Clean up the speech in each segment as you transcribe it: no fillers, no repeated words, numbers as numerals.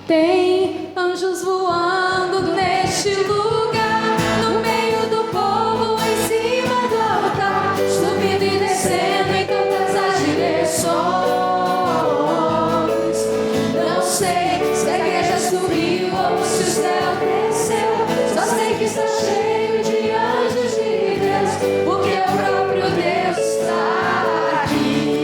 Tem anjos voando neste lugar, no meio do povo, em cima do altar, subindo e descendo em todas as direções. Não sei se a igreja subiu ou se o céu desceu, só sei que está cheio de anjos de Deus, porque o próprio Deus está aqui.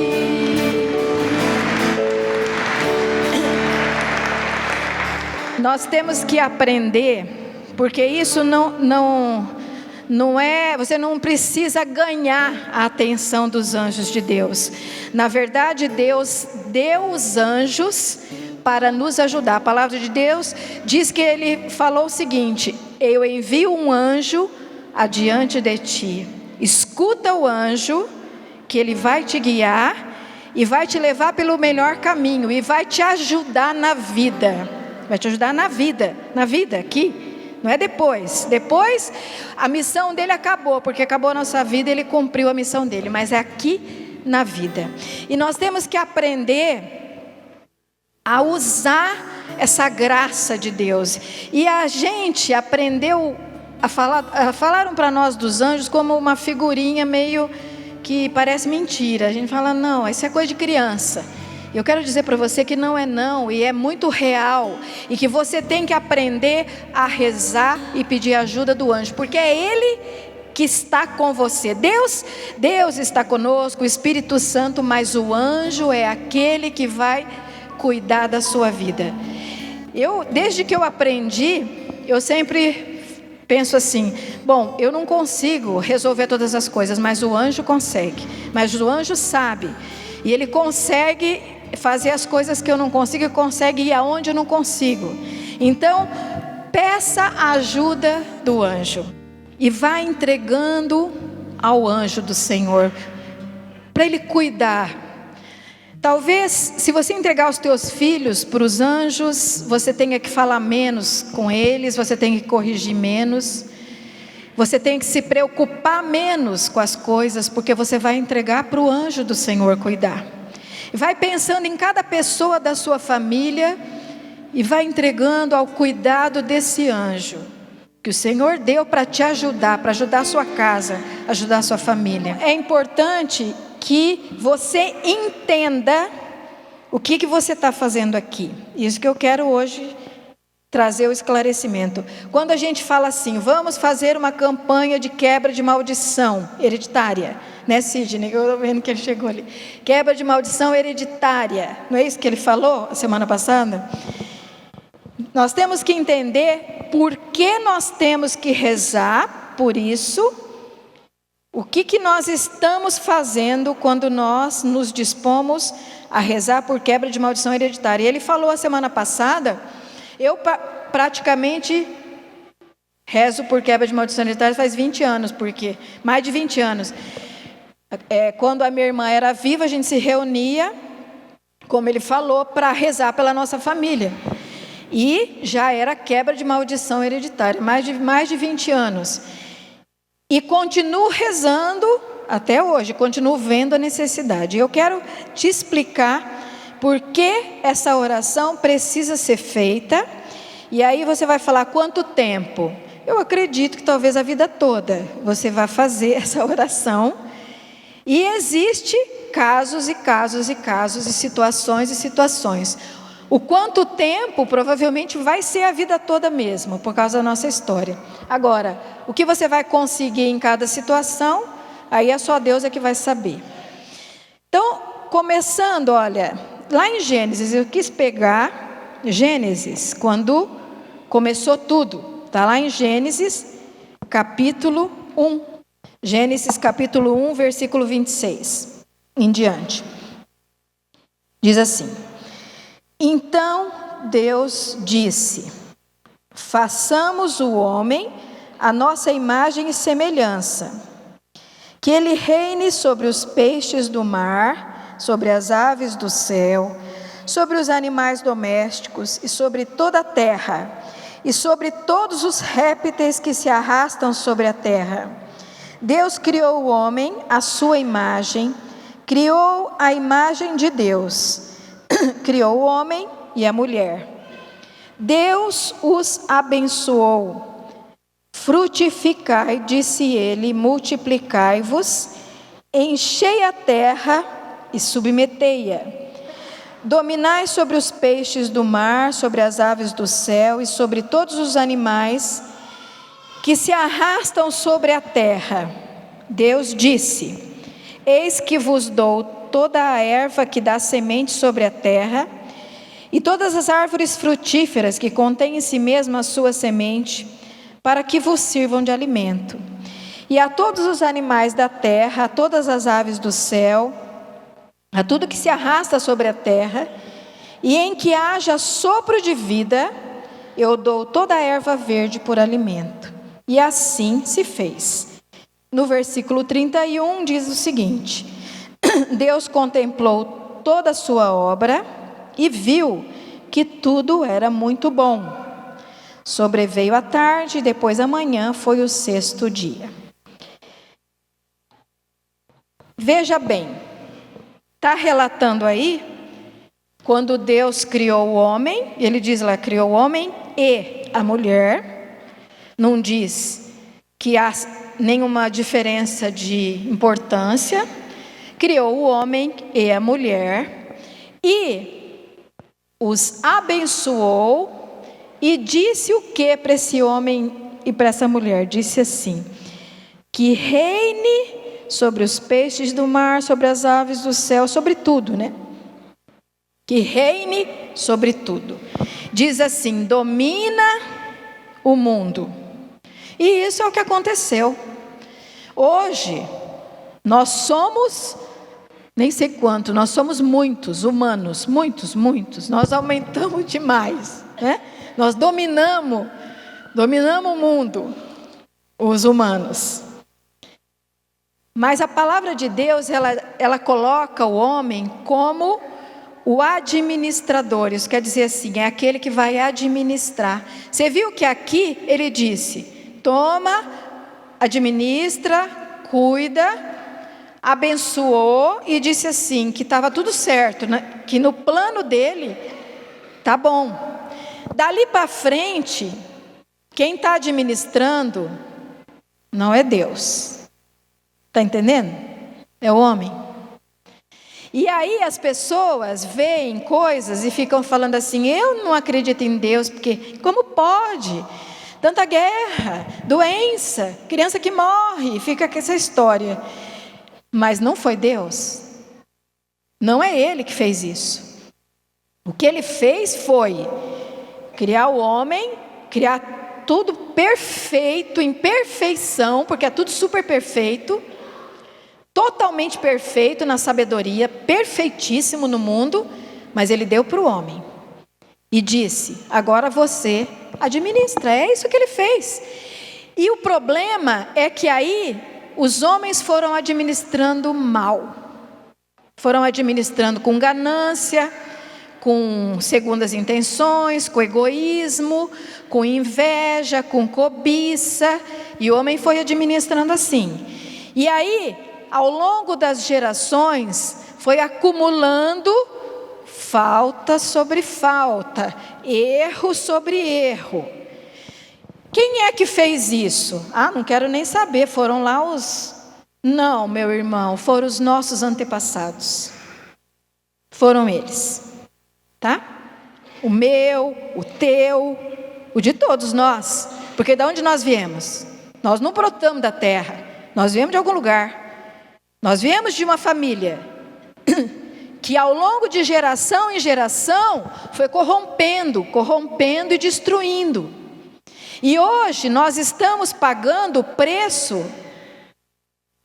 Nós temos que aprender, porque isso não é, você não precisa ganhar a atenção dos anjos de Deus. Na verdade, Deus deu os anjos para nos ajudar. A palavra de Deus diz que Ele falou o seguinte: eu envio um anjo adiante de ti. Escuta o anjo, que ele vai te guiar e vai te levar pelo melhor caminho e vai te ajudar na vida. Vai te ajudar na vida aqui, não é depois. Depois a missão dele acabou, porque acabou a nossa vida, ele cumpriu a missão dele, mas é aqui na vida. E nós temos que aprender a usar essa graça de Deus. E a gente aprendeu falaram para nós dos anjos como uma figurinha meio que parece mentira. A gente fala, não, isso é coisa de criança. Eu quero dizer para você que não é não, e é muito real, e que você tem que aprender a rezar e pedir ajuda do anjo, porque é Ele que está com você. Deus está conosco, o Espírito Santo, mas o anjo é aquele que vai cuidar da sua vida. Desde que eu aprendi, eu sempre penso assim, bom, eu não consigo resolver todas as coisas, mas o anjo consegue, mas o anjo sabe, e ele consegue fazer as coisas que eu não consigo e consegue ir aonde eu não consigo. Então, peça a ajuda do anjo e vá entregando ao anjo do Senhor para ele cuidar. Talvez, se você entregar os teus filhos para os anjos, você tenha que falar menos com eles, você tem que corrigir menos, você tem que se preocupar menos com as coisas, porque você vai entregar para o anjo do Senhor cuidar. Vai pensando em cada pessoa da sua família e vai entregando ao cuidado desse anjo que o Senhor deu para te ajudar, para ajudar a sua casa, ajudar a sua família. É importante que você entenda o que você está fazendo aqui. Isso que eu quero hoje trazer o esclarecimento. Quando a gente fala assim, vamos fazer uma campanha de quebra de maldição hereditária, né, Sidney? Eu estou vendo que ele chegou ali. Quebra de maldição hereditária, não é isso que ele falou a semana passada? Nós temos que entender por que nós temos que rezar por isso, o que nós estamos fazendo quando nós nos dispomos a rezar por quebra de maldição hereditária. E ele falou a semana passada, eu praticamente rezo por quebra de maldição hereditária faz 20 anos, porque mais de 20 anos. Quando a minha irmã era viva, a gente se reunia, como ele falou, para rezar pela nossa família. E já era quebra de maldição hereditária, mais de 20 anos. E continuo rezando até hoje, continuo vendo a necessidade. Eu quero te explicar por que essa oração precisa ser feita. E aí você vai falar, quanto tempo? Eu acredito que talvez a vida toda você vai fazer essa oração. E existe casos e casos e casos, e situações. O quanto tempo provavelmente vai ser a vida toda mesmo, por causa da nossa história. Agora, o que você vai conseguir em cada situação, aí é só Deus que vai saber. Então, começando, olha, lá em Gênesis, eu quis pegar Gênesis, quando começou tudo. Está lá em Gênesis, capítulo 1. Gênesis capítulo 1, versículo 26, em diante. Diz assim: então Deus disse, façamos o homem a nossa imagem e semelhança, que ele reine sobre os peixes do mar, sobre as aves do céu, sobre os animais domésticos e sobre toda a terra, e sobre todos os répteis que se arrastam sobre a terra. Deus criou o homem à sua imagem, criou a imagem de Deus, criou o homem e a mulher. Deus os abençoou. Frutificai, disse ele, multiplicai-vos, enchei a terra e submetei-a. Dominai sobre os peixes do mar, sobre as aves do céu e sobre todos os animais que se arrastam sobre a terra. Deus disse: eis que vos dou toda a erva que dá semente sobre a terra, e todas as árvores frutíferas que contêm em si mesma a sua semente, para que vos sirvam de alimento. E a todos os animais da terra, a todas as aves do céu, a tudo que se arrasta sobre a terra, e em que haja sopro de vida, eu dou toda a erva verde por alimento. E assim se fez. No versículo 31 diz o seguinte: Deus contemplou toda a sua obra e viu que tudo era muito bom. Sobreveio a tarde, e depois a manhã foi o 6º dia. Veja bem, está relatando aí, quando Deus criou o homem, ele diz lá, criou o homem e a mulher, não diz que há nenhuma diferença de importância, criou o homem e a mulher, e os abençoou, e disse o que para esse homem e para essa mulher? Disse assim: que reine sobre os peixes do mar, sobre as aves do céu, sobre tudo, né? Que reine sobre tudo. Diz assim: domina o mundo. E isso é o que aconteceu. Hoje, nós somos, nem sei quanto, nós somos muitos humanos, muitos, nós aumentamos demais, né? Nós dominamos o mundo, os humanos. Mas a palavra de Deus, ela coloca o homem como o administrador. Isso quer dizer assim, é aquele que vai administrar. Você viu que aqui ele disse: toma, administra, cuida, abençoou, e disse assim, que estava tudo certo, né? Que no plano dele tá bom. Dali para frente, quem está administrando não é Deus. Está entendendo? É o homem. E aí as pessoas veem coisas e ficam falando assim: eu não acredito em Deus, porque como pode? Tanta guerra, doença, criança que morre, fica com essa história. Mas não foi Deus. Não é Ele que fez isso. O que Ele fez foi criar o homem, criar tudo perfeito, em perfeição, porque é tudo super perfeito, totalmente perfeito na sabedoria, perfeitíssimo no mundo, mas Ele deu para o homem e disse: agora você administra. É isso que Ele fez. E o problema é que aí os homens foram administrando mal, foram administrando com ganância, com segundas intenções, com egoísmo, com inveja, com cobiça, e o homem foi administrando assim. E aí, ao longo das gerações, foi acumulando falta sobre falta, erro sobre erro. Quem é que fez isso? Ah, não quero nem saber, foram lá os... Não, meu irmão, foram os nossos antepassados. Foram eles. Tá? O meu, o teu, o de todos nós. Porque de onde nós viemos? Nós não brotamos da terra. Nós viemos de algum lugar. Nós viemos de uma família que ao longo de geração em geração foi corrompendo e destruindo. E hoje nós estamos pagando o preço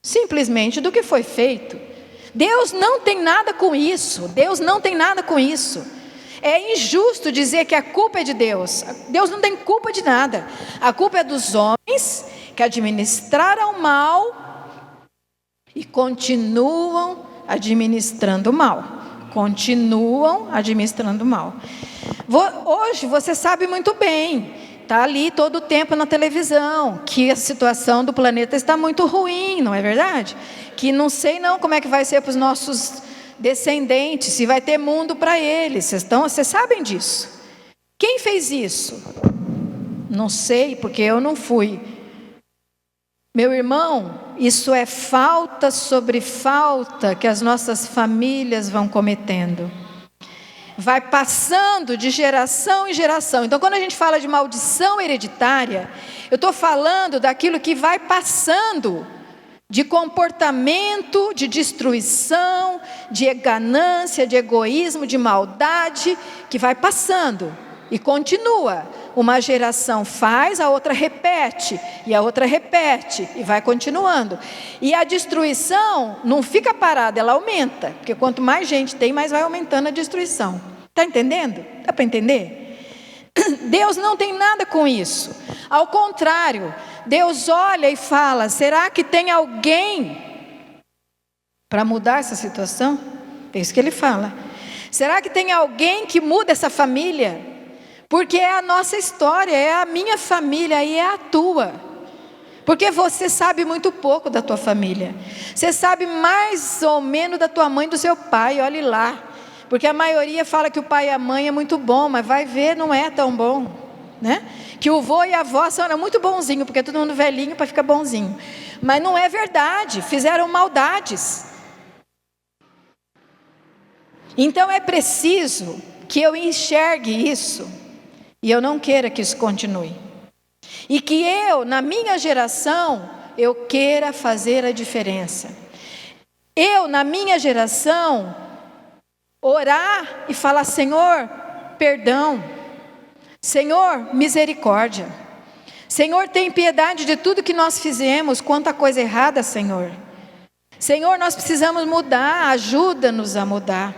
simplesmente do que foi feito. Deus não tem nada com isso. Deus não tem nada com isso. É injusto dizer que a culpa é de Deus. Deus não tem culpa de nada. A culpa é dos homens que administraram mal e continuam administrando mal. Continuam administrando mal. Hoje você sabe muito bem, está ali todo o tempo na televisão, que a situação do planeta está muito ruim, não é verdade? Que não sei não como é que vai ser para os nossos descendentes, se vai ter mundo para eles. Vocês sabem disso. Quem fez isso? Não sei, porque eu não fui. Meu irmão, isso é falta sobre falta que as nossas famílias vão cometendo. Vai passando de geração em geração. Então, quando a gente fala de maldição hereditária, eu estou falando daquilo que vai passando de comportamento, de destruição, de ganância, de egoísmo, de maldade, que vai passando e continua. Uma geração faz, a outra repete, e a outra repete, e vai continuando. E a destruição não fica parada, ela aumenta, porque quanto mais gente tem, mais vai aumentando a destruição. Está entendendo? Dá para entender? Deus não tem nada com isso. Ao contrário, Deus olha e fala: será que tem alguém para mudar essa situação? É isso que ele fala. Será que tem alguém que muda essa família? Porque é a nossa história, é a minha família e é a tua. Porque você sabe muito pouco da tua família. Você sabe mais ou menos da tua mãe e do seu pai, olhe lá. Porque a maioria fala que o pai e a mãe é muito bom, mas vai ver, não é tão bom, né? Que o vô e a avó são muito bonzinho, porque é todo mundo velhinho para ficar bonzinho. Mas não é verdade, fizeram maldades. Então é preciso que eu enxergue isso, e eu não queira que isso continue. E que eu, na minha geração, eu queira fazer a diferença. Eu, na minha geração, orar e falar: Senhor, perdão. Senhor, misericórdia. Senhor, tem piedade de tudo que nós fizemos, quanta coisa errada, Senhor. Senhor, nós precisamos mudar, ajuda-nos a mudar.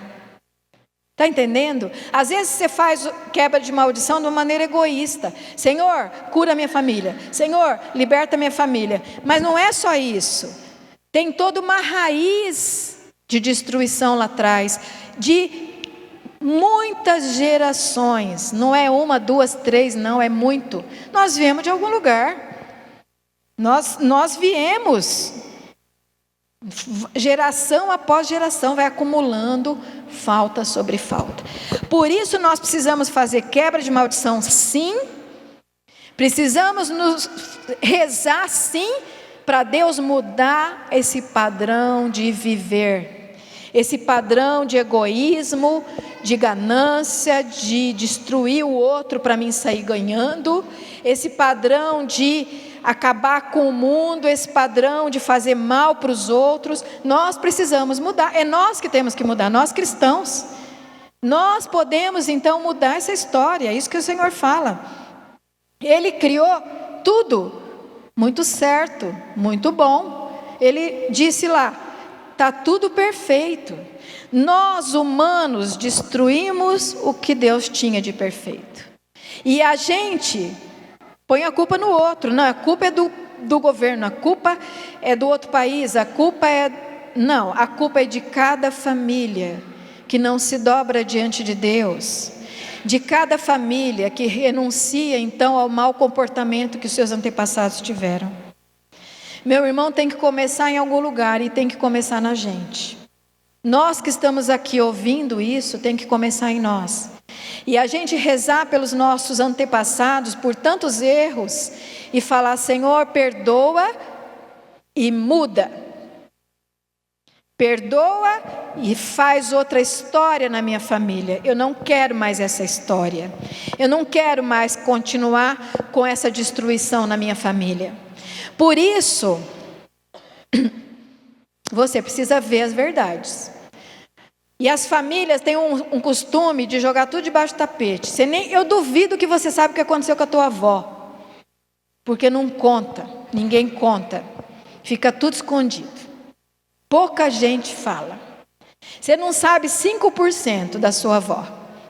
Está entendendo? Às vezes você faz quebra de maldição de uma maneira egoísta. Senhor, cura minha família. Senhor, liberta minha família. Mas não é só isso. Tem toda uma raiz de destruição lá atrás, de muitas gerações. Não é uma, duas, três, não, é muito. Nós viemos de algum lugar. Nós viemos. Geração após geração vai acumulando falta sobre falta. Por isso nós precisamos fazer quebra de maldição, sim. Precisamos nos rezar, sim, para Deus mudar esse padrão de viver, esse padrão de egoísmo, de ganância, de destruir o outro para mim sair ganhando, esse padrão de acabar com o mundo, esse padrão de fazer mal para os outros. Nós precisamos mudar, é nós que temos que mudar, nós cristãos. Nós podemos então mudar essa história, é isso que o Senhor fala. Ele criou tudo muito certo, muito bom. Ele disse lá: está tudo perfeito. Nós humanos destruímos o que Deus tinha de perfeito. E a gente põe a culpa no outro. Não, a culpa é do governo, a culpa é do outro país, a culpa é... Não, a culpa é de cada família que não se dobra diante de Deus, de cada família que renuncia então ao mau comportamento que os seus antepassados tiveram. Meu irmão, tem que começar em algum lugar e tem que começar na gente. Nós que estamos aqui ouvindo isso, tem que começar em nós. E a gente rezar pelos nossos antepassados, por tantos erros, e falar: Senhor, perdoa e muda. Perdoa e faz outra história na minha família. Eu não quero mais essa história. Eu não quero mais continuar com essa destruição na minha família. Por isso, você precisa ver as verdades. E as famílias têm um costume de jogar tudo debaixo do tapete. Eu duvido que você sabe o que aconteceu com a tua avó. Porque não conta, ninguém conta. Fica tudo escondido. Pouca gente fala. Você não sabe 5% da sua avó,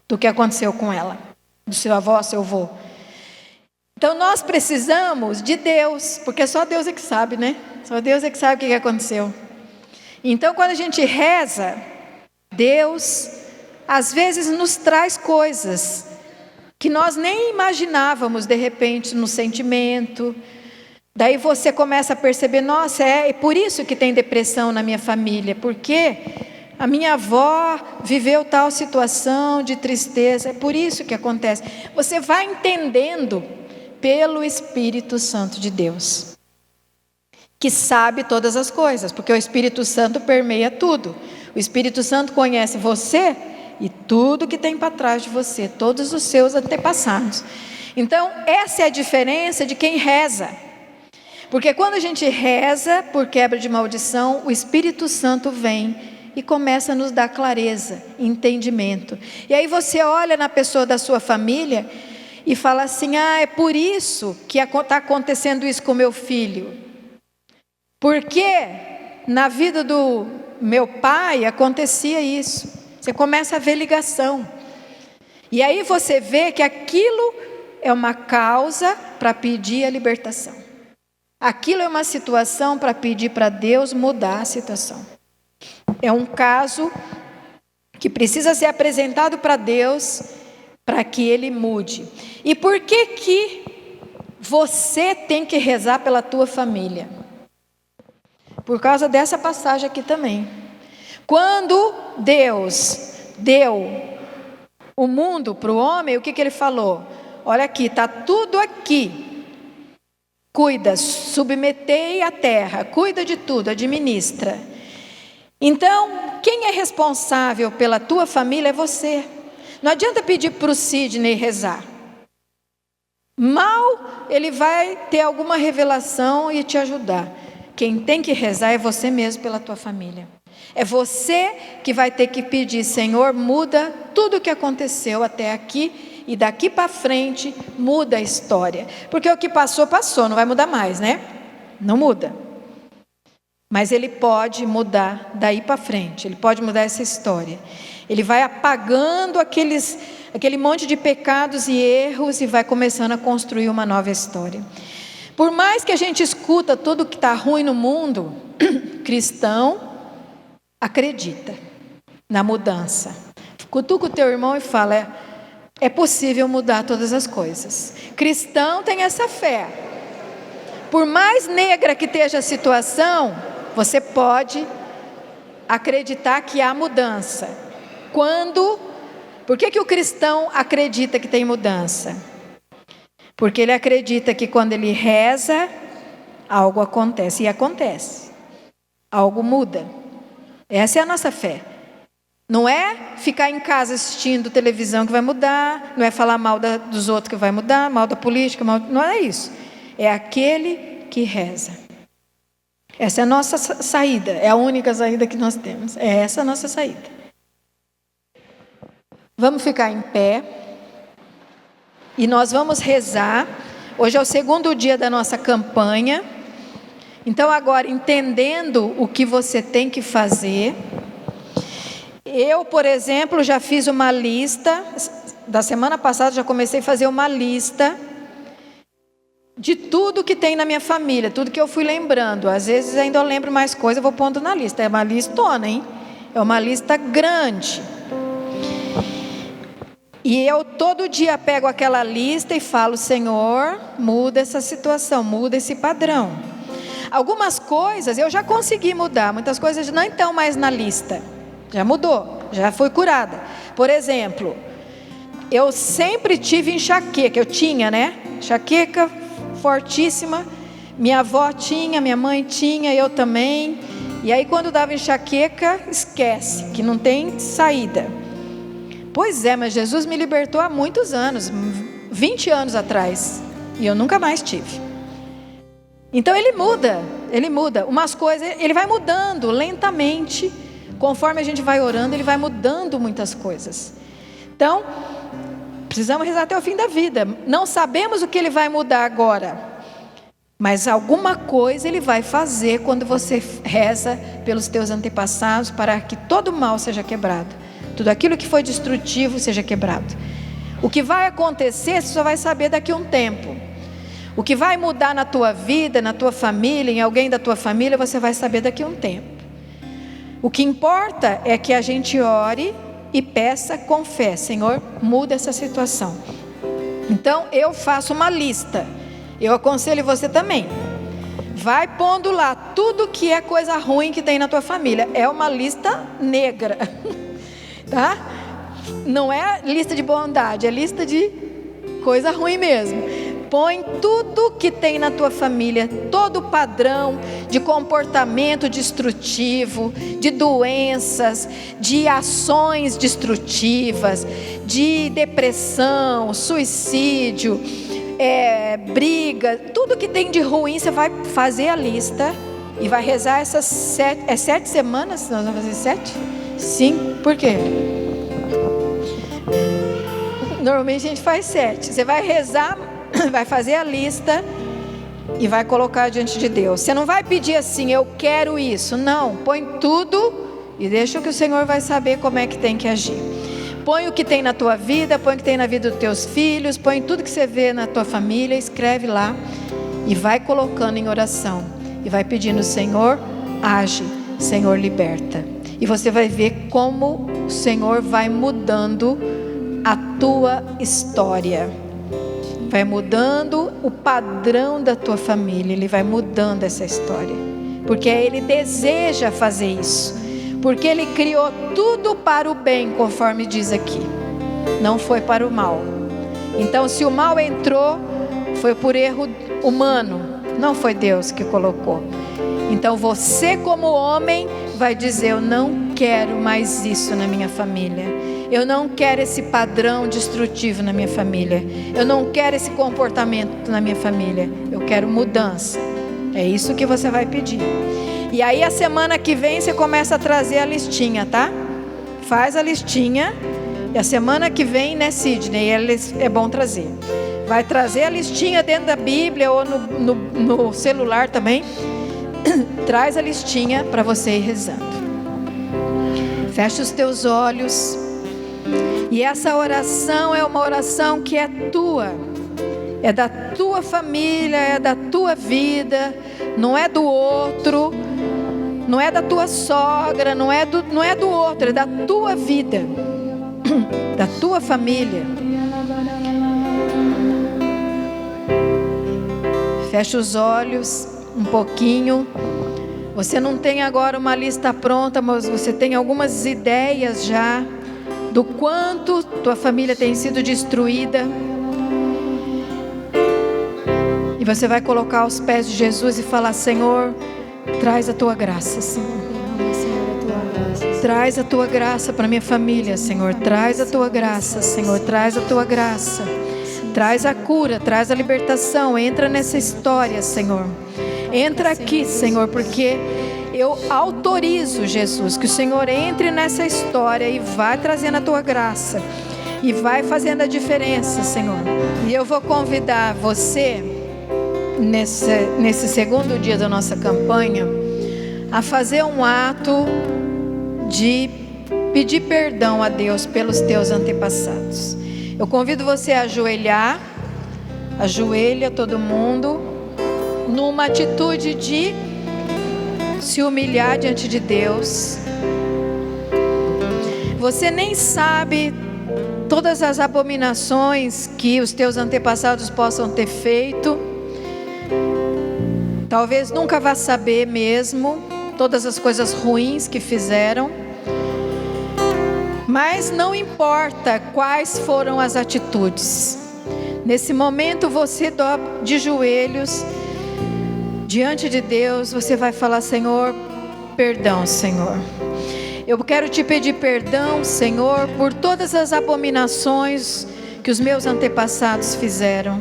do que aconteceu com ela, do seu avó, seu avô. Então nós precisamos de Deus, porque só Deus é que sabe, né? Só Deus é que sabe o que aconteceu. Então quando a gente reza, Deus às vezes nos traz coisas que nós nem imaginávamos de repente no sentimento. Daí você começa a perceber: nossa, é por isso que tem depressão na minha família, porque a minha avó viveu tal situação de tristeza, é por isso que acontece. Você vai entendendo pelo Espírito Santo de Deus, que sabe todas as coisas, porque o Espírito Santo permeia tudo. O Espírito Santo conhece você e tudo que tem para trás de você, todos os seus antepassados. Então, essa é a diferença de quem reza. Porque quando a gente reza por quebra de maldição, o Espírito Santo vem e começa a nos dar clareza, entendimento. E aí você olha na pessoa da sua família e fala assim: é por isso que está acontecendo isso com meu filho. Porque na vida do meu pai acontecia isso. Você começa a ver ligação. E aí você vê que aquilo é uma causa para pedir a libertação. Aquilo é uma situação para pedir para Deus mudar a situação. É um caso que precisa ser apresentado para Deus para que Ele mude. E por que você tem que rezar pela tua família? Por causa dessa passagem aqui também. Quando Deus deu o mundo para o homem, o que Ele falou? Olha aqui, está tudo aqui. Cuida, submetei a terra, cuida de tudo, administra. Então, quem é responsável pela tua família é você. Não adianta pedir para o Sidney rezar. Mal ele vai ter alguma revelação e te ajudar. Quem tem que rezar é você mesmo pela tua família. É você que vai ter que pedir: Senhor, muda tudo o que aconteceu até aqui e daqui para frente muda a história. Porque o que passou, passou, não vai mudar mais, né? Não muda. Mas Ele pode mudar daí para frente, Ele pode mudar essa história. Ele vai apagando aquele monte de pecados e erros e vai começando a construir uma nova história. Por mais que a gente escuta tudo que está ruim no mundo, cristão acredita na mudança. Cutuca o teu irmão e fala: é possível mudar todas as coisas. Cristão tem essa fé. Por mais negra que esteja a situação, você pode acreditar que há mudança. Por que o cristão acredita que tem mudança? Porque ele acredita que quando ele reza, algo acontece. E acontece. Algo muda. Essa é a nossa fé. Não é ficar em casa assistindo televisão que vai mudar, não é falar mal dos outros que vai mudar, mal da política, não é isso. É aquele que reza. Essa é a nossa saída, é a única saída que nós temos. É essa a nossa saída. Vamos ficar em pé e nós vamos rezar. Hoje é o segundo dia da nossa campanha. Então agora, entendendo o que você tem que fazer, eu, por exemplo, já fiz uma lista, da semana passada já comecei a fazer uma lista de tudo que tem na minha família, tudo que eu fui lembrando. Às vezes ainda eu lembro mais coisa, eu vou pondo na lista. É uma listona, hein? É uma lista grande. E eu todo dia pego aquela lista e falo: Senhor, muda essa situação, muda esse padrão. Algumas coisas eu já consegui mudar, muitas coisas não estão mais na lista. Já mudou, já foi curada. Por exemplo, eu sempre tive enxaqueca, eu tinha, né? Enxaqueca fortíssima, minha avó tinha, minha mãe tinha, eu também. E aí quando dava enxaqueca, esquece, que não tem saída. Pois é, mas Jesus me libertou há muitos anos, 20 anos atrás, e eu nunca mais tive. Então ele muda, umas coisas, ele vai mudando lentamente, conforme a gente vai orando, ele vai mudando muitas coisas. Então, precisamos rezar até o fim da vida. Não sabemos o que Ele vai mudar agora, mas alguma coisa Ele vai fazer quando você reza pelos teus antepassados, para que todo mal seja quebrado, tudo aquilo que foi destrutivo seja quebrado. O que vai acontecer, você só vai saber daqui a um tempo. O que vai mudar na tua vida, na tua família, em alguém da tua família, você vai saber daqui a um tempo. O que importa é que a gente ore e peça com fé: Senhor, muda essa situação. Então eu faço uma lista. Eu aconselho você também. Vai pondo lá tudo que é coisa ruim que tem na tua família. É uma lista negra, tá? Não é lista de bondade, é lista de coisa ruim mesmo. Põe tudo que tem na tua família, todo padrão de comportamento destrutivo, de doenças, de ações destrutivas, de depressão, suicídio, briga, tudo que tem de ruim. Você vai fazer a lista e vai rezar essas 7 semanas. Nós vamos fazer 7? Sim, por quê? Normalmente a gente faz 7. Você vai rezar, vai fazer a lista e vai colocar diante de Deus. Você não vai pedir assim, eu quero isso. Não, põe tudo e deixa que o Senhor vai saber como é que tem que agir. Põe o que tem na tua vida, põe o que tem na vida dos teus filhos, põe tudo que você vê na tua família, escreve lá e vai colocando em oração. E vai pedindo, Senhor, age, Senhor, liberta. E você vai ver como o Senhor vai mudando a tua história. Vai mudando o padrão da tua família. Ele vai mudando essa história. Porque Ele deseja fazer isso. Porque Ele criou tudo para o bem, conforme diz aqui. Não foi para o mal. Então, se o mal entrou, foi por erro humano. Não foi Deus que colocou. Então, você como homem vai dizer, eu não quero mais isso na minha família. Eu não quero esse padrão destrutivo na minha família. Eu não quero esse comportamento na minha família. Eu quero mudança. É isso que você vai pedir. E aí a semana que vem você começa a trazer a listinha, tá? Faz a listinha. E a semana que vem, né, Sidney? É bom trazer. Vai trazer a listinha dentro da Bíblia ou no celular também. Traz a listinha para você ir rezando. Fecha os teus olhos. E essa oração é uma oração que é tua. É da tua família, é da tua vida. Não é do outro. Não é da tua sogra, não é do outro, é da tua vida. Da tua família. Fecha os olhos um pouquinho. Você não tem agora uma lista pronta, mas você tem algumas ideias já do quanto tua família tem sido destruída. E você vai colocar aos pés de Jesus e falar, Senhor, traz a tua graça, Senhor. Traz a tua graça para minha família, Senhor. Traz a tua graça, Senhor. Traz a tua graça. Traz a cura, traz a libertação. Entra nessa história, Senhor. Entra aqui, Senhor, porque eu autorizo, Jesus, que o Senhor entre nessa história e vai trazendo a tua graça. E vai fazendo a diferença, Senhor. E eu vou convidar você, nesse segundo dia da nossa campanha, a fazer um ato de pedir perdão a Deus pelos teus antepassados. Eu convido você a ajoelhar, ajoelha todo mundo, numa atitude de se humilhar diante de Deus. Você nem sabe todas as abominações que os teus antepassados possam ter feito. Talvez nunca vá saber mesmo todas as coisas ruins que fizeram. Mas não importa quais foram as atitudes. Nesse momento você dobra de joelhos diante de Deus, você vai falar, Senhor, perdão, Senhor. Eu quero te pedir perdão, Senhor, por todas as abominações que os meus antepassados fizeram.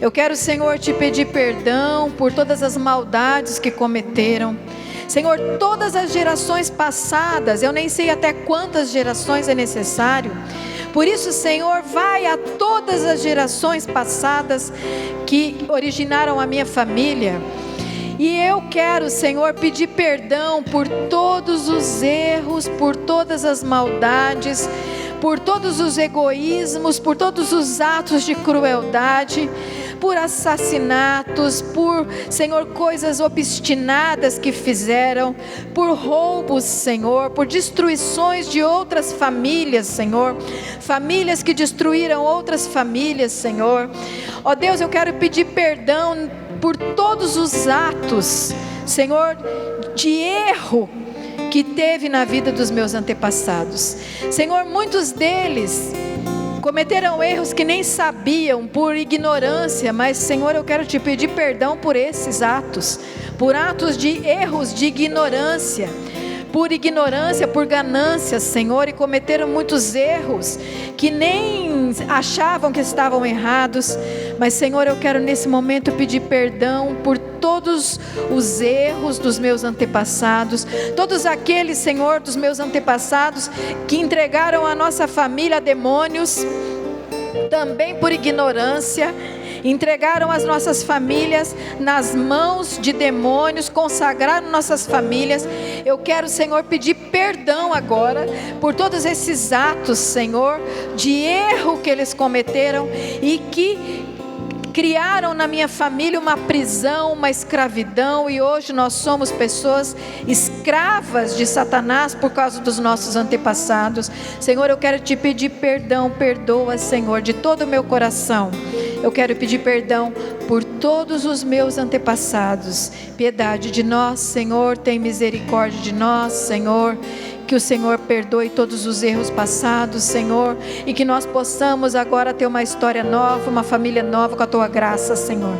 Eu quero, Senhor, te pedir perdão por todas as maldades que cometeram. Senhor, todas as gerações passadas, eu nem sei até quantas gerações é necessário. Por isso, Senhor, vai a todas as gerações passadas que originaram a minha família. E eu quero, Senhor, pedir perdão por todos os erros, por todas as maldades, por todos os egoísmos, por todos os atos de crueldade, por assassinatos, por, Senhor, coisas obstinadas que fizeram, por roubos, Senhor, por destruições de outras famílias, Senhor, famílias que destruíram outras famílias, Senhor. Ó Deus, eu quero pedir perdão por todos os atos, Senhor, de erro que teve na vida dos meus antepassados. Senhor, muitos deles cometeram erros que nem sabiam, por ignorância, mas Senhor, eu quero te pedir perdão por esses atos, por atos de erros de ignorância, por ganância, Senhor, e cometeram muitos erros que nem achavam que estavam errados. Mas Senhor, eu quero nesse momento pedir perdão por todos os erros dos meus antepassados, todos aqueles, Senhor, dos meus antepassados que entregaram a nossa família a demônios, também por ignorância, entregaram as nossas famílias nas mãos de demônios, consagraram nossas famílias. Eu quero, Senhor, pedir perdão agora por todos esses atos, Senhor, de erro que eles cometeram e que criaram na minha família uma prisão, uma escravidão, e hoje nós somos pessoas escravas de Satanás por causa dos nossos antepassados. Senhor, eu quero te pedir perdão, perdoa, Senhor, de todo o meu coração. Eu quero pedir perdão por todos os meus antepassados. Piedade de nós, Senhor, tem misericórdia de nós, Senhor. Que o Senhor perdoe todos os erros passados, Senhor, e que nós possamos agora ter uma história nova, uma família nova com a Tua graça, Senhor.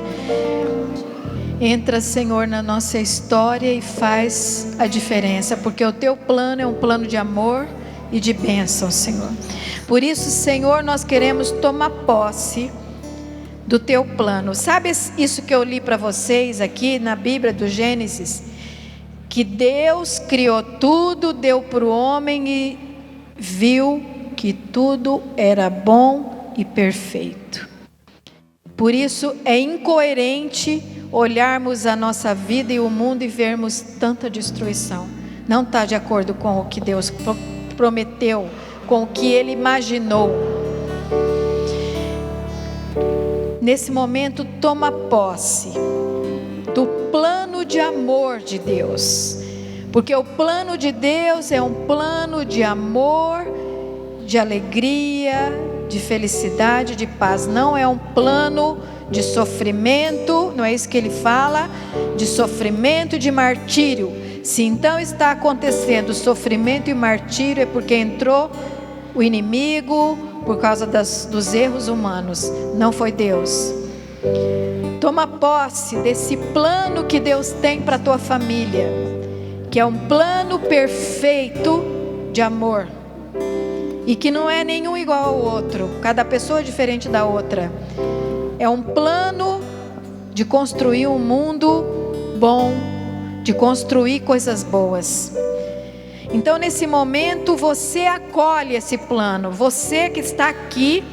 Entra, Senhor, na nossa história e faz a diferença, porque o Teu plano é um plano de amor e de bênção, Senhor. Por isso, Senhor, nós queremos tomar posse do Teu plano. Sabe isso que eu li para vocês aqui na Bíblia do Gênesis? Que Deus criou tudo, deu para o homem e viu que tudo era bom e perfeito. Por isso é incoerente olharmos a nossa vida e o mundo e vermos tanta destruição. Não está de acordo com o que Deus prometeu, com o que Ele imaginou. Nesse momento, toma posse do plano de amor de Deus, porque o plano de Deus é um plano de amor, de alegria, de felicidade, de paz. Não é um plano de sofrimento, não é isso que ele fala, de sofrimento e de martírio. Se então está acontecendo sofrimento e martírio, é porque entrou o inimigo por causa dos erros humanos, não foi Deus. Toma posse desse plano que Deus tem para a tua família, que é um plano perfeito de amor, e que não é nenhum igual ao outro, cada pessoa é diferente da outra. É um plano de construir um mundo bom, de construir coisas boas. Então nesse momento você acolhe esse plano, você que está aqui,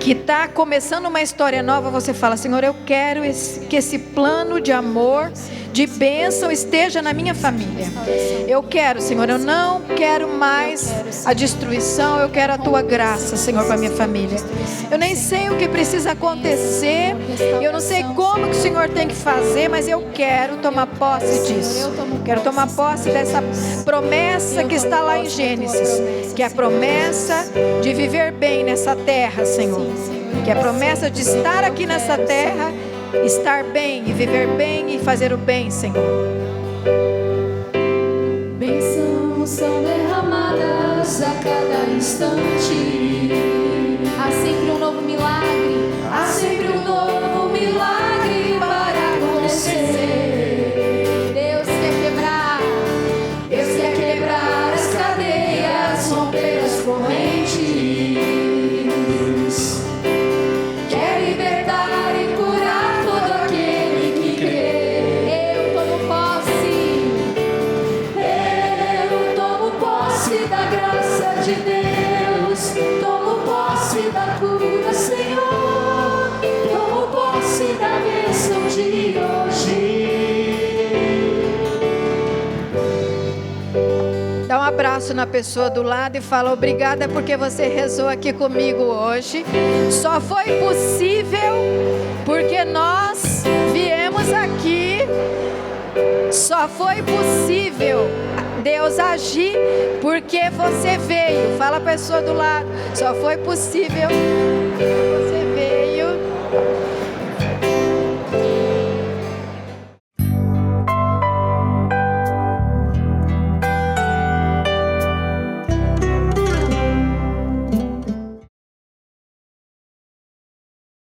que está começando uma história nova, você fala: Senhor, eu quero que esse plano de amor, de bênção esteja na minha família. Eu quero, Senhor, eu não quero mais a destruição, eu quero a Tua graça, Senhor, para a minha família. Eu nem sei o que precisa acontecer, eu não sei como que o Senhor tem que fazer, mas eu quero tomar posse disso. Quero tomar posse dessa promessa que está lá em Gênesis, que é a promessa de viver bem nessa terra, Senhor. Que é a promessa de estar aqui nessa terra, estar bem e viver bem e fazer o bem, Senhor. Bênçãos são derramadas a cada instante. Há sempre um novo milagre. Há sempre um novo milagre para acontecer. Deus quer quebrar as cadeias, romper as correntes. Quer libertar e curar todo aquele que crê. Eu tomo posse da graça de Deus. Tomo posse da cura, Senhor. Tomo posse da bênção de hoje. Dá um abraço na pessoa do lado e fala: obrigada porque você rezou aqui comigo hoje. Só foi possível porque nós viemos aqui. Só foi possível Deus agir porque você veio. Fala a pessoa do lado: só foi possível porque você veio.